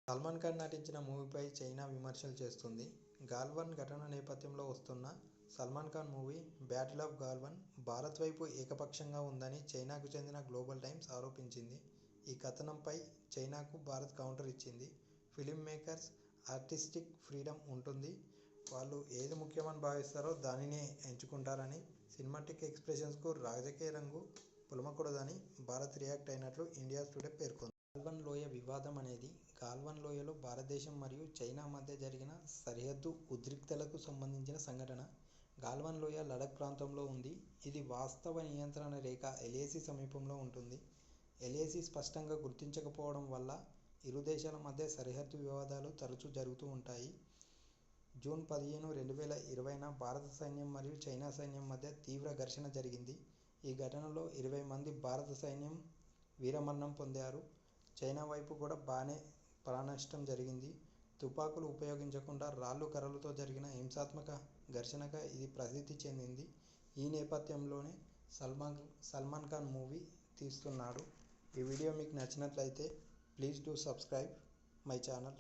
సల్మాన్ ఖాన్ నటించిన మూవీపై చైనా విమర్శలు చేస్తుంది. గాల్వాన్ ఘటన నేపథ్యంలో వస్తున్న Salman Khan movie 'battle of Galwan' Bharat వైపు ఏకపక్షంగా ఉందని చైనాకు చెందిన గ్లోబల్ టైమ్స్ ఆరోపించింది. ఈ కథనంపై చైనాకు భారత్ కౌంటర్ ఇచ్చింది. ఫిల్మ్ మేకర్స్ ఆర్టిస్టిక్ ఫ్రీడమ్ ఉంటుంది. వాళ్లు ఏది ముఖ్యమని భావిస్తారో దానినే ఎంచుకుంటారని, సినిమాటిక్ ఎక్స్ప్రెషన్స్కు రాజకీయ రంగు పులమకూడదని భారత్ రియాక్ట్ అయినట్లు ఇండియా టుడే పేర్కొంది. గాల్వాన్ లోయ వివాదం అనేది గాల్వాన్ లోయలో భారతదేశం మరియు చైనా మధ్య జరిగిన సరిహద్దు ఉద్రిక్తతలకు సంబంధించిన సంఘటన. గాల్వాన్ లోయ లడఖ్ ప్రాంతంలో ఉంది. ఇది వాస్తవ నియంత్రణ రేఖ ఎల్ఎసి సమీపంలో ఉంటుంది. ఎల్ఎసి స్పష్టంగా గుర్తించకపోవడం వల్ల ఇరు దేశాల మధ్య సరిహద్దు వివాదాలు తరచూ జరుగుతూ ఉంటాయి. జూన్ 15, 2020న భారత సైన్యం మరియు చైనా సైన్యం మధ్య తీవ్ర ఘర్షణ జరిగింది. ఈ ఘటనలో 20 మంది భారత సైన్యం వీరమరణం పొందారు. చైనా వైపు కూడా భారీ ప్రాణనష్టం జరిగింది. తుపాకులు ఉపయోగించకుండా రాళ్లు కర్రలతో జరిగిన హింసాత్మక ఘర్షణగా ఇది ప్రసిద్ధి చెందింది. ఈ నేపథ్యంలోనే సల్మాన్ ఖాన్ మూవీ తీస్తున్నాడు. ఈ వీడియో మీకు నచ్చినట్లయితే please do subscribe my channel.